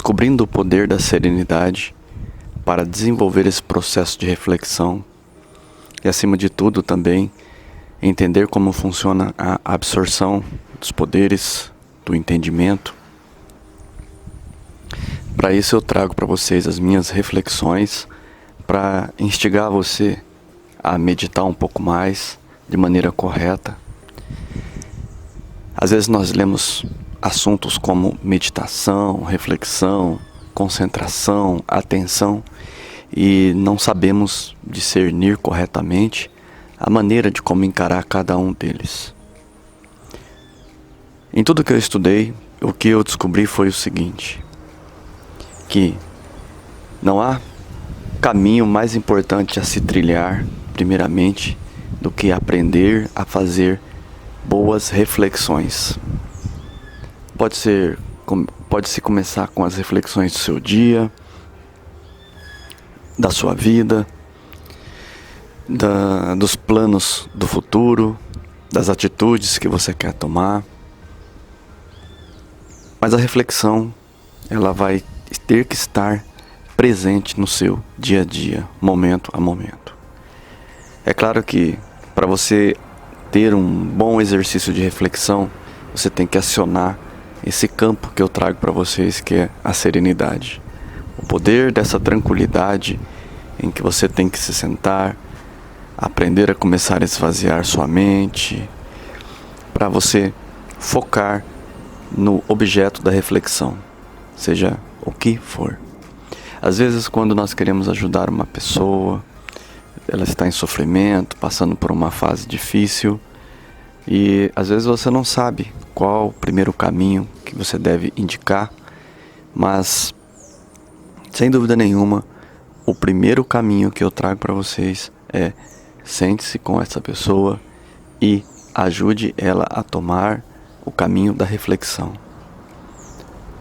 descobrindo o poder da serenidade para desenvolver esse processo de reflexão e, acima de tudo, também entender como funciona a absorção dos poderes, do entendimento. Para isso eu trago para vocês as minhas reflexões para instigar você a meditar um pouco mais de maneira correta. Às vezes nós lemos assuntos como meditação, reflexão, concentração, atenção e não sabemos discernir corretamente a maneira de como encarar cada um deles. Em tudo que eu estudei, o que eu descobri foi o seguinte: que não há caminho mais importante a se trilhar, primeiramente, do que aprender a fazer boas reflexões. Pode-se começar com as reflexões do seu dia, da sua vida, dos planos do futuro, das atitudes que você quer tomar. Mas a reflexão, ela vai ter que estar presente no seu dia a dia, momento a momento. É claro que para você ter um bom exercício de reflexão, você tem que acionar esse campo que eu trago para vocês, que é a serenidade. O poder dessa tranquilidade em que você tem que se sentar, aprender a começar a esvaziar sua mente, para você focar no objeto da reflexão, seja o que for. Às vezes, quando nós queremos ajudar uma pessoa, ela está em sofrimento, passando por uma fase difícil, e às vezes você não sabe qual o primeiro caminho que você deve indicar, mas, sem dúvida nenhuma, o primeiro caminho que eu trago para vocês é: sente-se com essa pessoa e ajude ela a tomar o caminho da reflexão.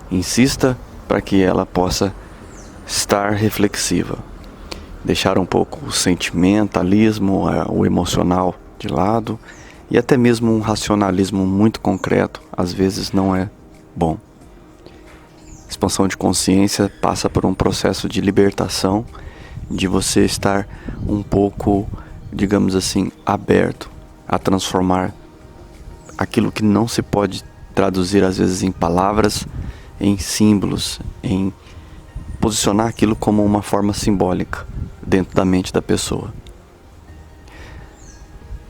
Insista para que ela possa estar reflexiva. Deixar um pouco o sentimentalismo, o emocional de lado, e até mesmo um racionalismo muito concreto, às vezes não é bom. Expansão de consciência passa por um processo de libertação, de você estar um pouco, digamos assim, aberto a transformar aquilo que não se pode traduzir às vezes em palavras, em símbolos, em posicionar aquilo como uma forma simbólica dentro da mente da pessoa.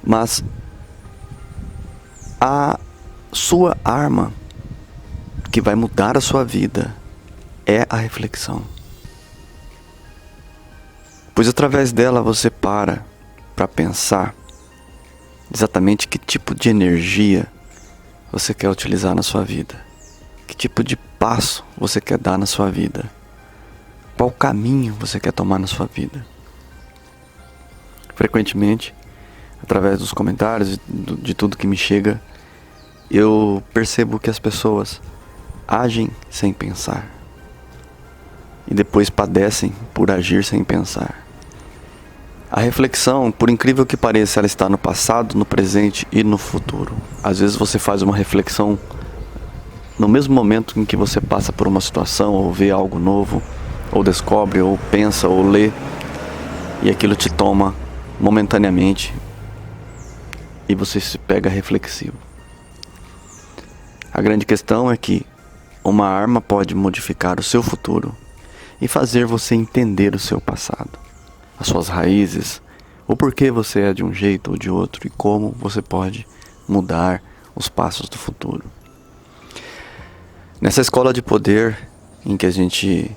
Mas a sua arma que vai mudar a sua vida é a reflexão. Pois através dela você para pensar exatamente que tipo de energia você quer utilizar na sua vida, que tipo de passo você quer dar na sua vida, qual caminho você quer tomar na sua vida. Frequentemente, através dos comentários, de tudo que me chega, eu percebo que as pessoas agem sem pensar e depois padecem por agir sem pensar. A reflexão, por incrível que pareça, ela está no passado, no presente e no futuro. Às vezes você faz uma reflexão no mesmo momento em que você passa por uma situação, ou vê algo novo, ou descobre, ou pensa, ou lê, e aquilo te toma momentaneamente e você se pega reflexivo. A grande questão é que uma arma pode modificar o seu futuro e fazer você entender o seu passado, as suas raízes, o porquê você é de um jeito ou de outro e como você pode mudar os passos do futuro. Nessa escola de poder em que a gente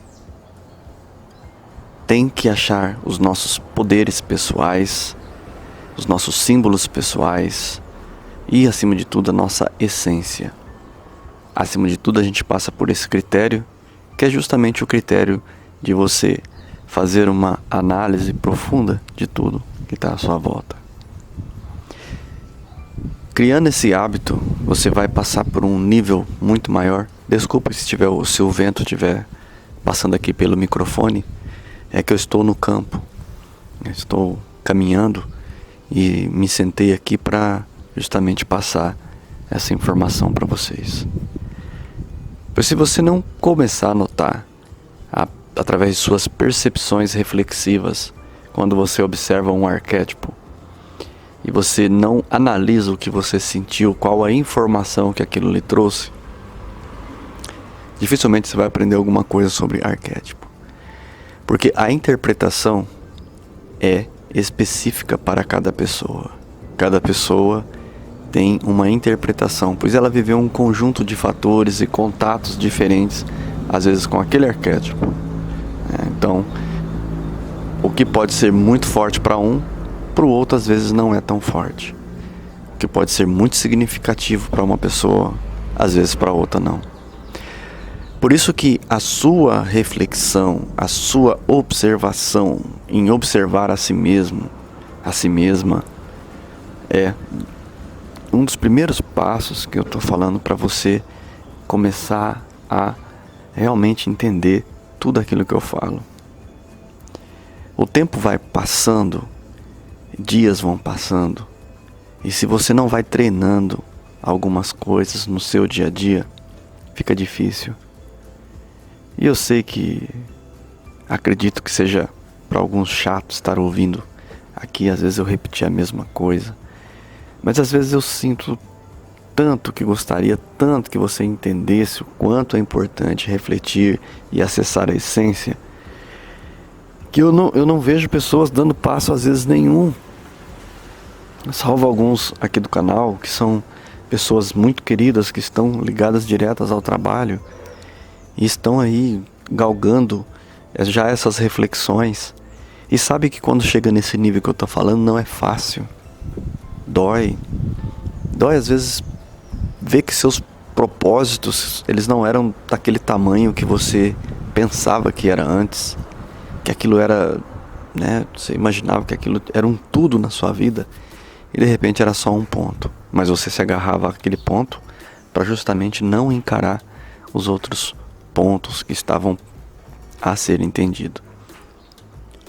tem que achar os nossos poderes pessoais, os nossos símbolos pessoais e, acima de tudo, a nossa essência. Acima de tudo, a gente passa por esse critério, que é justamente o critério de você fazer uma análise profunda de tudo que está à sua volta. Criando esse hábito, você vai passar por um nível muito maior. Desculpa se o vento estiver passando aqui pelo microfone, é que eu estou no campo, eu estou caminhando e me sentei aqui para justamente passar essa informação para vocês. Pois se você não começar a notar através de suas percepções reflexivas, quando você observa um arquétipo e você não analisa o que você sentiu, qual a informação que aquilo lhe trouxe, dificilmente você vai aprender alguma coisa sobre arquétipo. Porque a interpretação é específica para cada pessoa. Cada pessoa tem uma interpretação, pois ela viveu um conjunto de fatores e contatos diferentes, às vezes com aquele arquétipo. Então, o que pode ser muito forte para um, para o outro às vezes não é tão forte. O que pode ser muito significativo para uma pessoa, às vezes para outra não. Por isso que a sua reflexão, a sua observação em observar a si mesmo, a si mesma, é um dos primeiros passos que eu estou falando para você começar a realmente entender tudo aquilo que eu falo. O tempo vai passando, dias vão passando, e se você não vai treinando algumas coisas no seu dia a dia, fica difícil. E eu sei que acredito que seja para alguns chato estar ouvindo aqui, às vezes eu repetir a mesma coisa, mas às vezes eu sinto tanto que gostaria, tanto que você entendesse o quanto é importante refletir e acessar a essência, que eu não vejo pessoas dando passo às vezes nenhum, salvo alguns aqui do canal, que são pessoas muito queridas, que estão ligadas diretas ao trabalho, e estão aí galgando já essas reflexões. E sabe que quando chega nesse nível que eu tô falando, não é fácil. Dói às vezes ver que seus propósitos, eles não eram daquele tamanho que você pensava que era antes. Que aquilo era, né, você imaginava que aquilo era um tudo na sua vida. E de repente era só um ponto. Mas você se agarrava àquele ponto para justamente não encarar os outros pontos que estavam a ser entendido.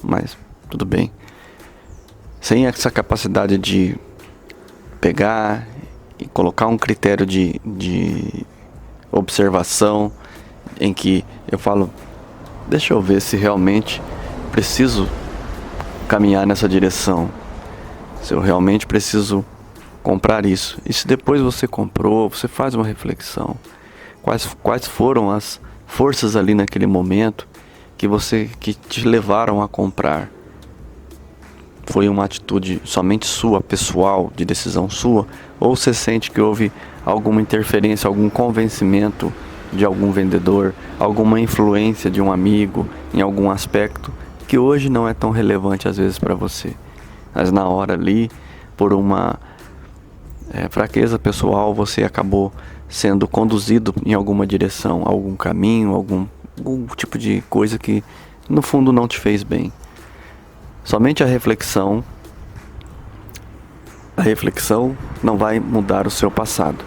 Mas tudo bem. Sem essa capacidade de pegar e colocar um critério de observação em que eu falo, deixa eu ver se realmente preciso caminhar nessa direção, se eu realmente preciso comprar isso. E se depois você comprou, você faz uma reflexão. Quais foram as forças ali naquele momento que te levaram a comprar? Foi uma atitude somente sua, pessoal, de decisão sua? Ou você sente que houve alguma interferência, algum convencimento de algum vendedor, alguma influência de um amigo em algum aspecto que hoje não é tão relevante às vezes para você, mas na hora ali, por uma fraqueza pessoal, você acabou sendo conduzido em alguma direção, algum caminho, algum tipo de coisa que no fundo não te fez bem. Somente a reflexão não vai mudar o seu passado,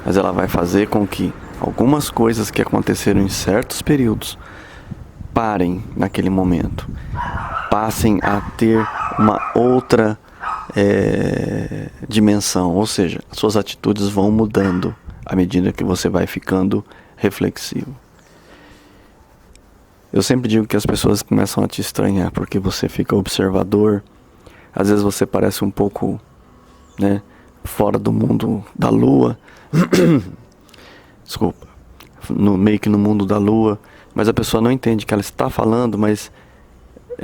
mas ela vai fazer com que algumas coisas que aconteceram em certos períodos parem naquele momento, passem a ter uma outra dimensão, ou seja, suas atitudes vão mudando à medida que você vai ficando reflexivo. Eu sempre digo que as pessoas começam a te estranhar porque você fica observador. Às vezes você parece um pouco, né, fora do mundo da lua. Desculpa. Meio que no mundo da lua. Mas a pessoa não entende que ela está falando, mas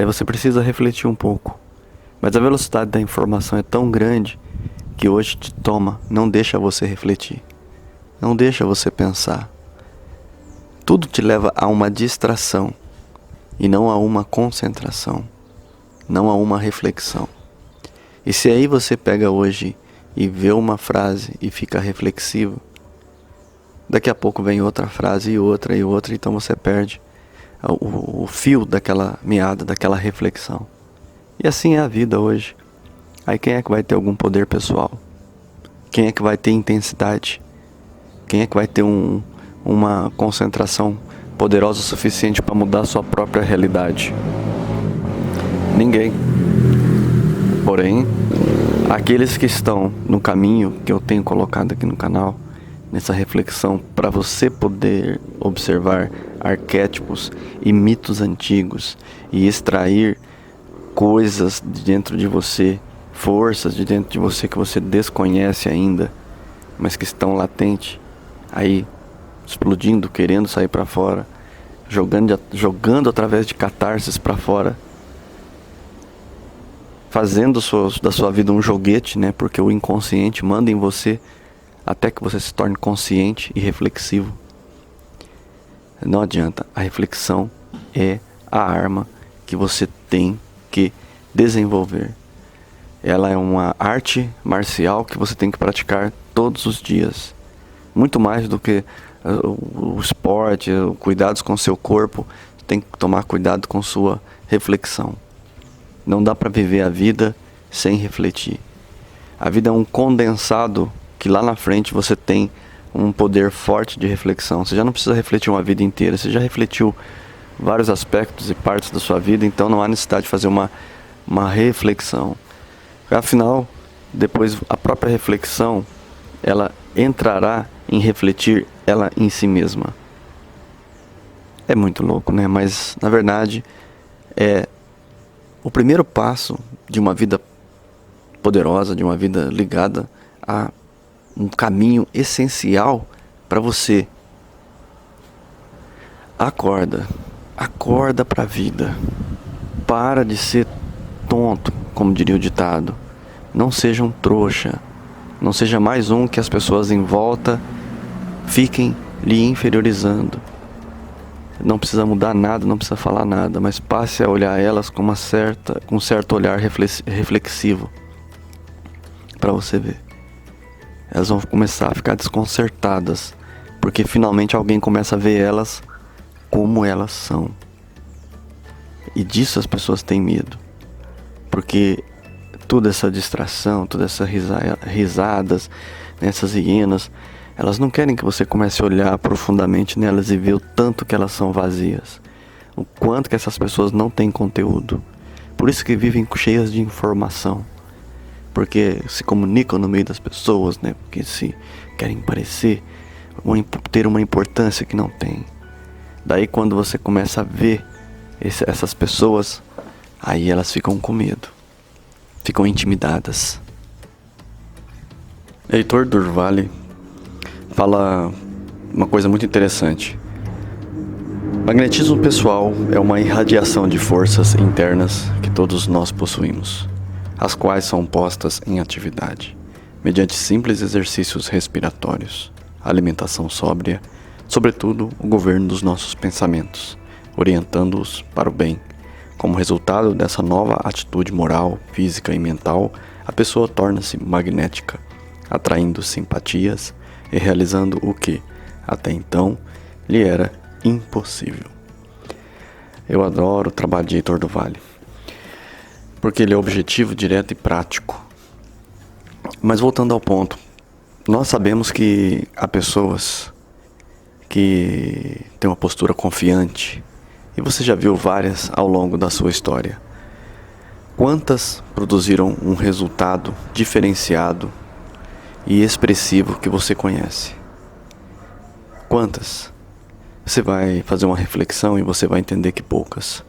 você precisa refletir um pouco. Mas a velocidade da informação é tão grande que hoje te toma, não deixa você refletir. Não deixa você pensar. Tudo te leva a uma distração e não a uma concentração, não a uma reflexão. E se aí você pega hoje e vê uma frase e fica reflexivo, daqui a pouco vem outra frase e outra, então você perde o fio daquela meada, daquela reflexão. E assim é a vida hoje. Aí quem é que vai ter algum poder pessoal? Quem é que vai ter intensidade? Quem é que vai ter uma concentração poderosa o suficiente para mudar a sua própria realidade? Ninguém. Porém, aqueles que estão no caminho que eu tenho colocado aqui no canal, nessa reflexão, para você poder observar arquétipos e mitos antigos e extrair coisas de dentro de você, forças de dentro de você que você desconhece ainda, mas que estão latentes, aí explodindo, querendo sair para fora, jogando através de catarses para fora, fazendo da sua vida um joguete, né? Porque o inconsciente manda em você até que você se torne consciente e reflexivo. Não adianta, a reflexão é a arma que você tem que desenvolver. Ela é uma arte marcial que você tem que praticar todos os dias. Muito mais do que o esporte, cuidados com o seu corpo, tem que tomar cuidado com sua reflexão. Não dá para viver a vida sem refletir. A vida é um condensado que lá na frente você tem um poder forte de reflexão. Você já não precisa refletir uma vida inteira, você já refletiu vários aspectos e partes da sua vida, então não há necessidade de fazer uma reflexão. Afinal, depois a própria reflexão, ela entrará em refletir ela em si mesma. É muito louco, né? Mas, na verdade, é o primeiro passo de uma vida poderosa, de uma vida ligada a um caminho essencial para você. Acorda para a vida. Para de ser tonto, como diria o ditado. Não seja um trouxa. Não seja mais um que as pessoas em volta fiquem lhe inferiorizando. Não precisa mudar nada, não precisa falar nada, mas passe a olhar elas com um certo olhar reflexivo, para você ver. Elas vão começar a ficar desconcertadas, porque finalmente alguém começa a ver elas como elas são. E disso as pessoas têm medo, porque toda essa distração, toda essa risadas, essas hienas, elas não querem que você comece a olhar profundamente nelas e ver o tanto que elas são vazias, o quanto que essas pessoas não têm conteúdo. Por isso que vivem cheias de informação, porque se comunicam no meio das pessoas, né? Porque se querem parecer, ter uma importância que não tem. Daí quando você começa a ver essas pessoas, aí elas ficam com medo, ficam intimidadas. Heitor Durvali fala uma coisa muito interessante. Magnetismo pessoal é uma irradiação de forças internas que todos nós possuímos, as quais são postas em atividade, mediante simples exercícios respiratórios, alimentação sóbria, sobretudo o governo dos nossos pensamentos, orientando-os para o bem. Como resultado dessa nova atitude moral, física e mental, a pessoa torna-se magnética, atraindo simpatias e realizando o que, até então, lhe era impossível. Eu adoro o trabalho de Heitor Durvali, porque ele é objetivo, direto e prático. Mas voltando ao ponto, nós sabemos que há pessoas que têm uma postura confiante, e você já viu várias ao longo da sua história. Quantas produziram um resultado diferenciado e expressivo que você conhece? Quantas? Você vai fazer uma reflexão e você vai entender que poucas.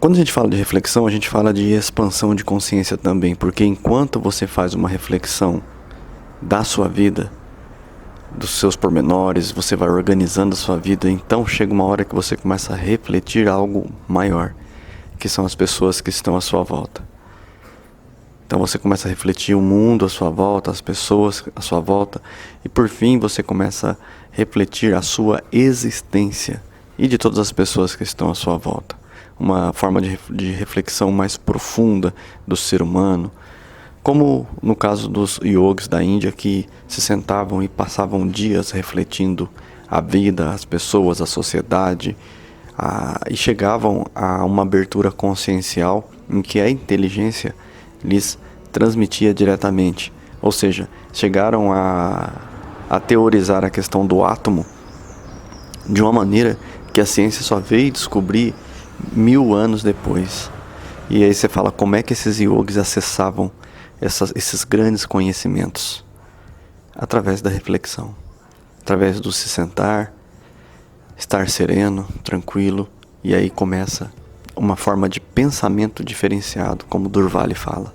Quando a gente fala de reflexão, a gente fala de expansão de consciência também, porque enquanto você faz uma reflexão da sua vida, dos seus pormenores, você vai organizando a sua vida, então chega uma hora que você começa a refletir algo maior, que são as pessoas que estão à sua volta. Então você começa a refletir o mundo à sua volta, as pessoas à sua volta, e por fim você começa a refletir a sua existência e de todas as pessoas que estão à sua volta. Uma forma de reflexão mais profunda do ser humano, como no caso dos yogis da Índia, que se sentavam e passavam dias refletindo a vida, as pessoas, a sociedade, e chegavam a uma abertura consciencial em que a inteligência lhes transmitia diretamente. Ou seja, chegaram a teorizar a questão do átomo de uma maneira que a ciência só veio descobrir 1000 anos depois. E aí você fala, como é que esses yogis acessavam esses grandes conhecimentos? Através da reflexão, através do se sentar estar sereno, tranquilo, e aí começa uma forma de pensamento diferenciado, como Durvali fala.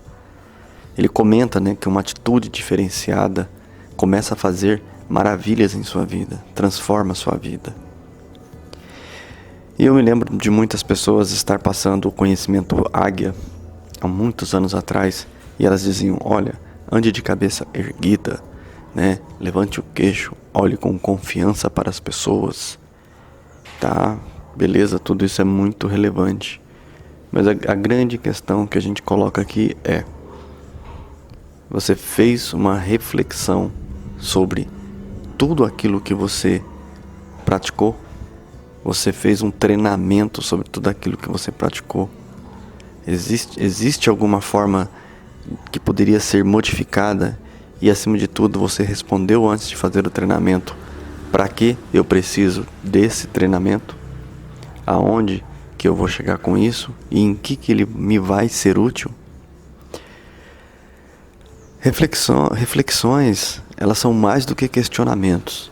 Ele comenta, né, que uma atitude diferenciada começa a fazer maravilhas em sua vida, transforma a sua vida. E eu me lembro de muitas pessoas estar passando o conhecimento águia há muitos anos atrás, e elas diziam: olha, ande de cabeça erguida, né? Levante o queixo, olhe com confiança para as pessoas. Tá, beleza, tudo isso é muito relevante. Mas a grande questão que a gente coloca aqui é: você fez uma reflexão sobre tudo aquilo que você praticou? Você fez um treinamento sobre tudo aquilo que você praticou? Existe alguma forma que poderia ser modificada? E acima de tudo, você respondeu antes de fazer o treinamento: para que eu preciso desse treinamento? Aonde que eu vou chegar com isso? E em que ele me vai ser útil? Reflexões, elas são mais do que questionamentos.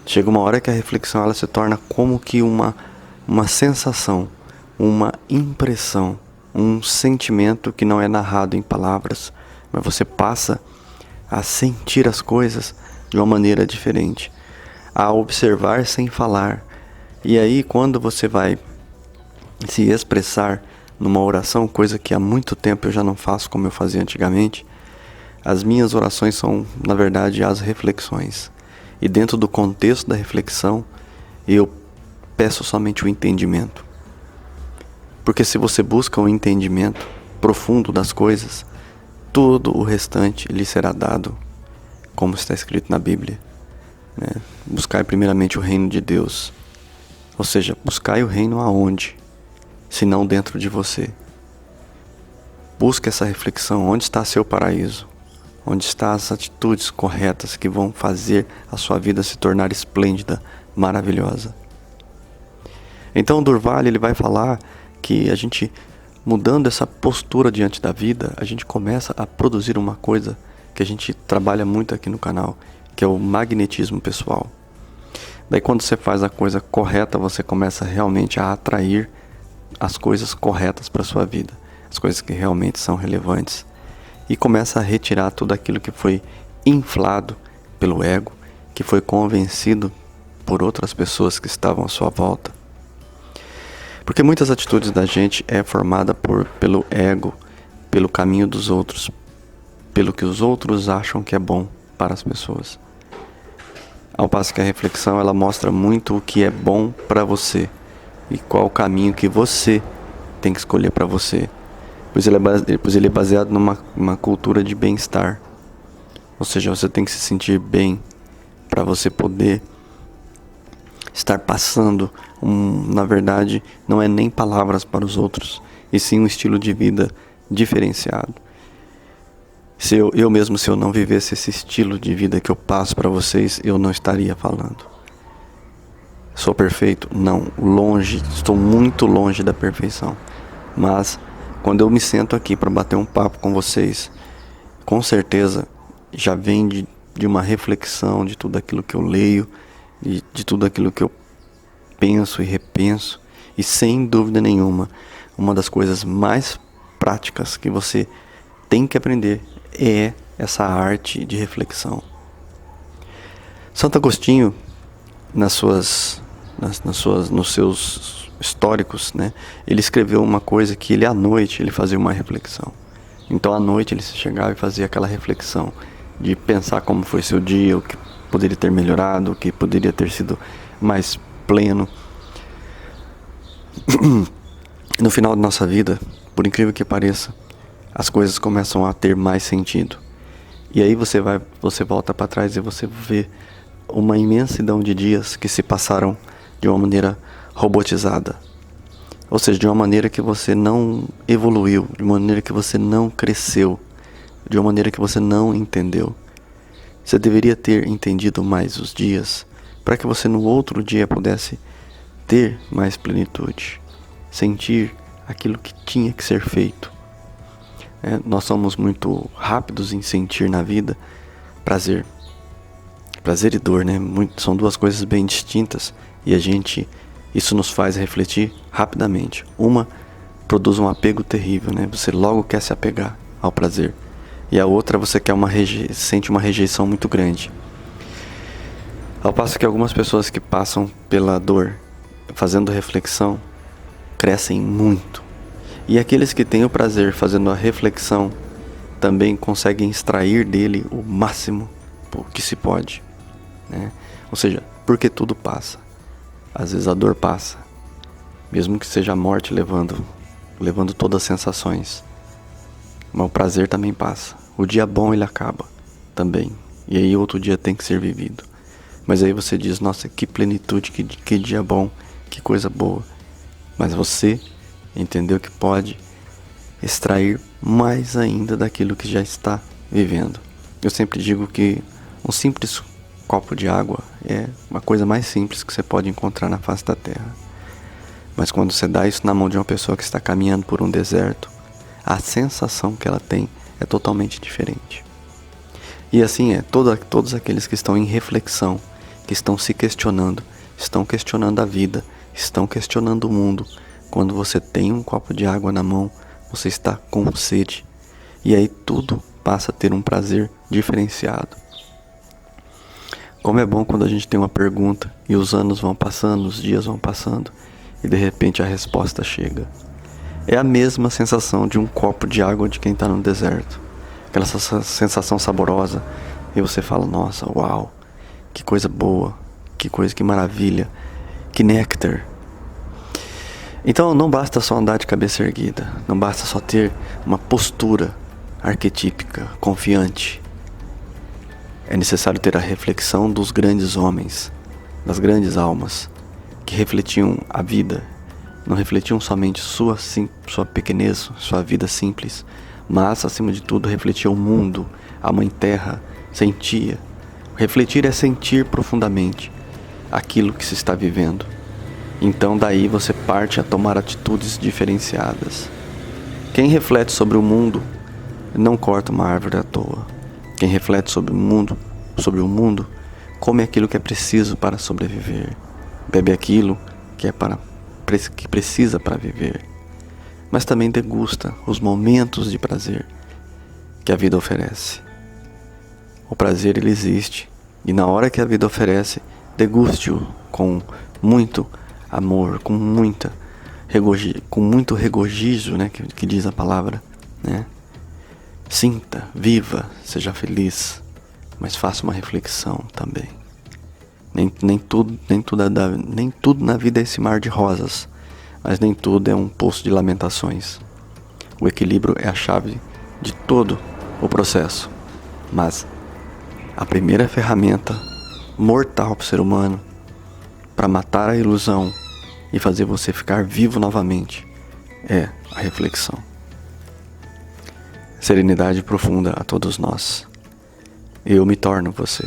Chega uma hora que a reflexão ela se torna como que uma sensação, uma impressão, um sentimento que não é narrado em palavras, mas você passa a sentir as coisas de uma maneira diferente, a observar sem falar. E aí, quando você vai se expressar numa oração, coisa que há muito tempo eu já não faço como eu fazia antigamente, as minhas orações são, na verdade, as reflexões. E dentro do contexto da reflexão, eu peço somente o entendimento. Porque se você busca um entendimento profundo das coisas, todo o restante lhe será dado, como está escrito na Bíblia, né? Buscai primeiramente o reino de Deus. Ou seja, buscai o reino aonde? Se não dentro de você. Busque essa reflexão. Onde está seu paraíso? Onde estão as atitudes corretas que vão fazer a sua vida se tornar esplêndida, maravilhosa? Então o Durvali ele vai falar que a gente, mudando essa postura diante da vida, a gente começa a produzir uma coisa que a gente trabalha muito aqui no canal, que é o magnetismo pessoal. Daí quando você faz a coisa correta, você começa realmente a atrair as coisas corretas para a sua vida, as coisas que realmente são relevantes. E começa a retirar tudo aquilo que foi inflado pelo ego, que foi convencido por outras pessoas que estavam à sua volta. Porque muitas atitudes da gente é formada pelo ego, pelo caminho dos outros, pelo que os outros acham que é bom para as pessoas. Ao passo que a reflexão ela mostra muito o que é bom para você e qual o caminho que você tem que escolher para você. Pois ele é baseado numa cultura de bem-estar. Ou seja, você tem que se sentir bem para você poder estar passando, na verdade, não é nem palavras para os outros, e sim um estilo de vida diferenciado. Se eu não vivesse esse estilo de vida que eu passo para vocês, eu não estaria falando. Sou perfeito? Não, longe, estou muito longe da perfeição. Mas quando eu me sento aqui para bater um papo com vocês, com certeza já vem de uma reflexão de tudo aquilo que eu leio, de tudo aquilo que eu penso e repenso. E sem dúvida nenhuma, uma das coisas mais práticas que você tem que aprender é essa arte de reflexão. Santo Agostinho, nos seus históricos, né, ele escreveu uma coisa que ele à noite ele fazia uma reflexão. Então à noite ele chegava e fazia aquela reflexão de pensar como foi seu dia, o que poderia ter melhorado, o que poderia ter sido mais pleno. No final da nossa vida, por incrível que pareça, as coisas começam a ter mais sentido. E aí você volta para trás e você vê uma imensidão de dias que se passaram de uma maneira robotizada. Ou seja, de uma maneira que você não evoluiu, de uma maneira que você não cresceu, de uma maneira que você não entendeu. Você deveria ter entendido mais os dias, para que você no outro dia pudesse ter mais plenitude, sentir aquilo que tinha que ser feito. Nós somos muito rápidos em sentir na vida prazer. Prazer e dor, né? São duas coisas bem distintas, E isso nos faz refletir rapidamente. Uma produz um apego terrível, né? Você logo quer se apegar ao prazer. E a outra você sente uma rejeição muito grande. Ao passo que algumas pessoas que passam pela dor, fazendo reflexão, crescem muito. E aqueles que têm o prazer fazendo a reflexão, também conseguem extrair dele o máximo que se pode, né? Ou seja, porque tudo passa. Às vezes a dor passa, mesmo que seja a morte levando todas as sensações. Mas o prazer também passa. O dia bom ele acaba também. E aí outro dia tem que ser vivido. Mas aí você diz, nossa, que plenitude, que dia bom, que coisa boa. Mas você entendeu que pode extrair mais ainda daquilo que já está vivendo. Eu sempre digo que um simples copo de água é uma coisa mais simples que você pode encontrar na face da terra. Mas quando você dá isso na mão de uma pessoa que está caminhando por um deserto, a sensação que ela tem é totalmente diferente. E assim é, todos aqueles que estão em reflexão, que estão se questionando, estão questionando a vida, estão questionando o mundo. Quando você tem um copo de água na mão, você está com sede. E aí tudo passa a ter um prazer diferenciado. Como é bom quando a gente tem uma pergunta e os anos vão passando, os dias vão passando e de repente a resposta chega. É a mesma sensação de um copo de água de quem está no deserto. Aquela sensação saborosa. E você fala, nossa, uau, que coisa boa, que maravilha, que néctar. Então não basta só andar de cabeça erguida, não basta só ter uma postura arquetípica, confiante. É necessário ter a reflexão dos grandes homens, das grandes almas, que refletiam a vida, não refletiam somente sua pequenez, sua vida simples, mas, acima de tudo, refletia o mundo, a Mãe Terra, sentia. Refletir é sentir profundamente aquilo que se está vivendo. Então daí você parte a tomar atitudes diferenciadas. Quem reflete sobre o mundo não corta uma árvore à toa. Quem reflete sobre o mundo, come aquilo que é preciso para sobreviver. Bebe aquilo que precisa para viver. Mas também degusta os momentos de prazer que a vida oferece. O prazer ele existe, e na hora que a vida oferece, deguste-o com muito amor, com muito regozijo, né, que diz a palavra, né? Sinta, viva, seja feliz, mas faça uma reflexão também. Nem tudo na vida é esse mar de rosas, mas nem tudo é um poço de lamentações. O equilíbrio é a chave de todo o processo, mas a primeira ferramenta mortal para o ser humano para matar a ilusão e fazer você ficar vivo novamente é a reflexão. Serenidade profunda a todos nós. Eu me torno você.